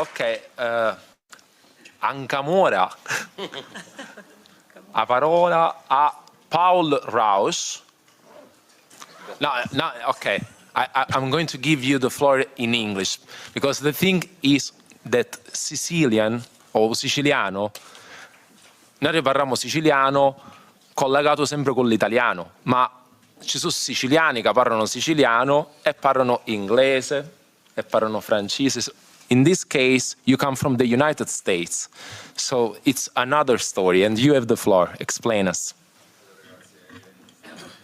Ok, Ancamora a parola a Paul Rausch. No, okay. I'm going to give you the floor in English because the thing is that Sicilian o siciliano, noi parliamo siciliano collegato sempre con l'italiano, ma ci sono siciliani che parlano siciliano e parlano inglese e parlano francese. In this case, you come from the United States, so it's another story, and you have the floor. Explain us.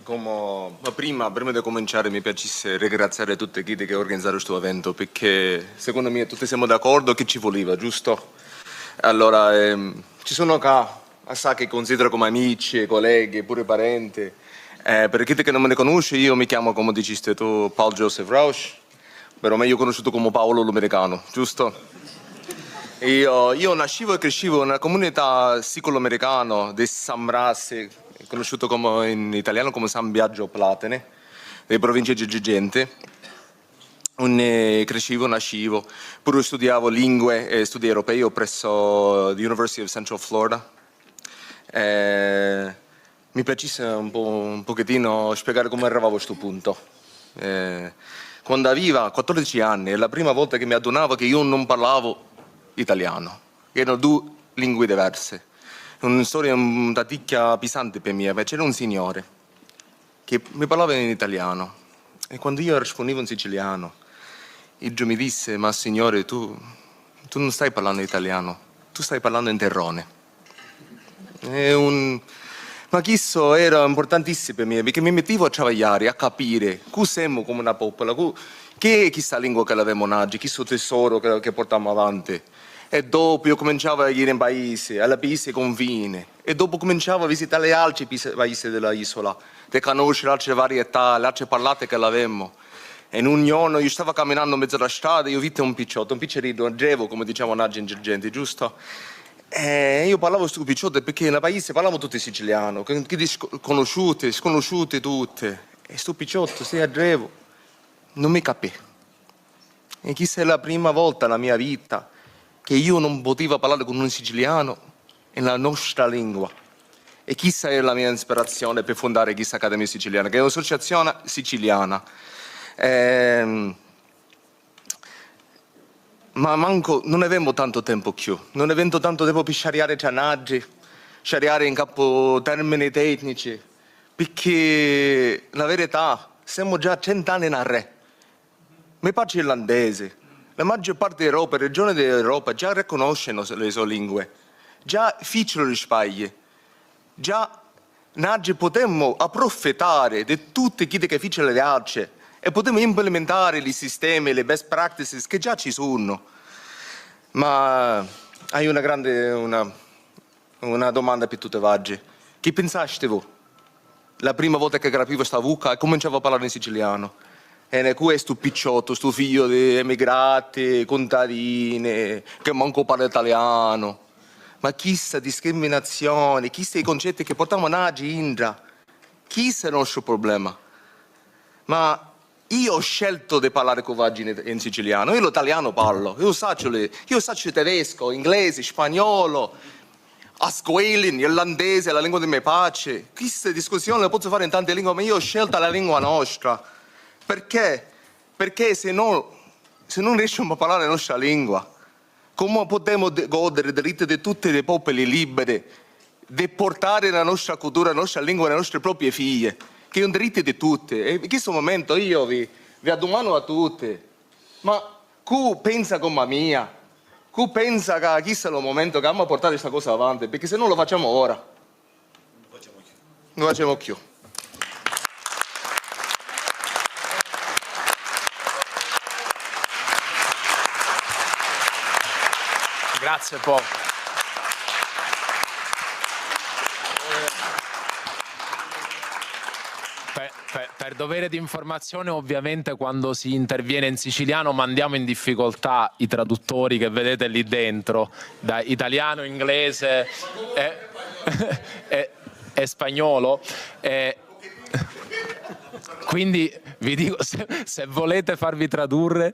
Prima di cominciare mi piacesse ringraziare tutti chi che ha organizzato questo evento, perché secondo me tutti siamo d'accordo che ci voleva, giusto? Allora, ci sono qua assai che considero come amici, colleghi, pure parenti. Per chi che non me ne conosce, io mi chiamo, come diciste tu, Paul Joseph Rausch, però meglio conosciuto come Paolo l'americano, giusto? Io nascevo e crescevo in una comunità sicilo-americana di San Brasi, conosciuto come, in italiano come San Biagio Platene, delle province di Girgente. Crescevo, nascevo, pure studiavo lingue e studi europei presso the University of Central Florida. Mi piacesse un pochettino spiegare come arrivavo a questo punto. Quando avevo 14 anni, è la prima volta che mi adunavo che io non parlavo italiano, erano due lingue diverse. Una storia un taticchia pesante per me, c'era un signore che mi parlava in italiano e quando io rispondevo in siciliano, il mi disse: ma signore, tu non stai parlando italiano, tu stai parlando in terrone. Ma questo era importantissimo per me, perché mi mettevo a travagliare, a capire che siamo come una popola, che è questa lingua che avevamo oggi, questo tesoro che portiamo avanti. E dopo io cominciavo a ir in paese, alla paese confine, e dopo cominciavo a visitare gli altri paesi dell'isola, per conoscere altre varietà, le altre parlate che avevamo. E in un giorno io stavo camminando in mezzo alla strada e io vidi un picciotto, un drevo, come diciamo oggi in Girgenti, giusto? E io parlavo con questo picciotto perché nel paese parlavamo tutti siciliano, conosciuti, sconosciuti tutti. E questo picciotto, sei a drevo, non mi capì. E questa è la prima volta nella mia vita che io non potevo parlare con un siciliano nella nostra lingua. E questa è la mia ispirazione per fondare questa Accademia Siciliana, che è un'associazione siciliana. Ma manco, non abbiamo tanto tempo più, non abbiamo tanto tempo per sciariare cianaggi, sciariare in capo termini tecnici, perché la verità, siamo già 100 anni in re. Mi piace irlandese, la maggior parte dell'Europa, regioni dell'Europa già riconoscono le sue lingue, già ficano le spaglie, già oggi potremmo approfittare di tutte chi che ficano le altre e potremmo implementare i sistemi, le best practices che già ci sono. Ma hai una domanda per tutti oggi. Che pensaste voi? La prima volta che capivo questa vuca e cominciavo a parlare in siciliano. E questo picciotto, sto figlio di emigrati, contadini, che manco parla italiano. Ma chissà discriminazione, chissà i concetti che portiamo oggi in Indra. Chissà il nostro problema. Ma io ho scelto di parlare con voi in siciliano, io l'italiano parlo, io so tedesco, inglese, spagnolo, asquelin, irlandese, la lingua di mio pace. Queste discussioni le posso fare in tante lingue, ma io ho scelto la lingua nostra. Perché? Perché se non riusciamo a parlare la nostra lingua, come possiamo godere dei diritti di tutti i popoli liberi di portare la nostra cultura, la nostra lingua, le nostre proprie figlie? Che è un diritto di tutti. E in questo momento io vi domando a tutti, ma chi pensa come mia? Chi pensa che questo è il momento che dobbiamo portare questa cosa avanti? Perché se non lo facciamo ora, non lo facciamo più. Grazie Paul. Per dovere di informazione, ovviamente quando si interviene in siciliano mandiamo in difficoltà i traduttori che vedete lì dentro, da italiano, inglese e spagnolo. Quindi vi dico, se volete farvi tradurre,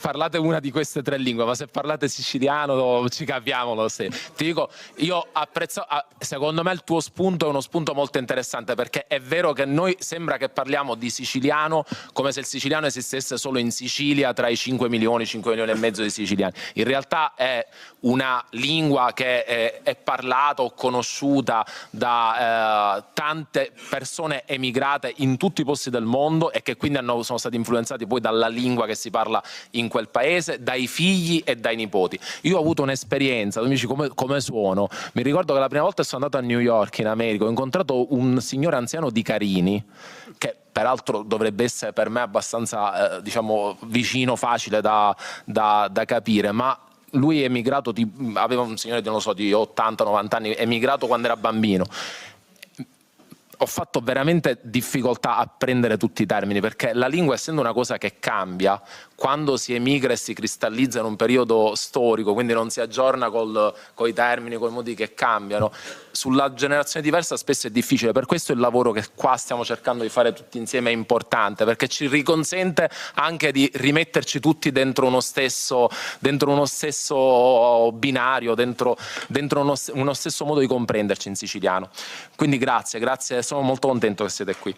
parlate una di queste 3 lingue, ma se parlate siciliano ci capiamo lo stesso. Ti dico, io apprezzo, secondo me il tuo spunto è uno spunto molto interessante, perché è vero che noi sembra che parliamo di siciliano come se il siciliano esistesse solo in Sicilia tra i 5 milioni e mezzo di siciliani. In realtà è una lingua che è parlata o conosciuta da tante persone emigrate in tutti i posti del mondo e che quindi sono stati influenzati poi dalla lingua che si parla in quel paese, dai figli e dai nipoti. Io ho avuto un'esperienza, tu mi dici come suono, mi ricordo che la prima volta sono andato a New York, in America, ho incontrato un signore anziano di Carini, che peraltro dovrebbe essere per me abbastanza diciamo vicino, facile da capire, ma lui è emigrato, aveva un signore non lo so, di 80-90 anni, è emigrato quando era bambino. Ho fatto veramente difficoltà a prendere tutti i termini, perché la lingua, essendo una cosa che cambia, quando si emigra e si cristallizza in un periodo storico, quindi non si aggiorna con i termini, con i modi che cambiano, sulla generazione diversa spesso è difficile. Per questo il lavoro che qua stiamo cercando di fare tutti insieme è importante, perché ci riconsente anche di rimetterci tutti dentro uno stesso binario, dentro uno stesso modo di comprenderci in siciliano. Quindi grazie, sono molto contento che siete qui.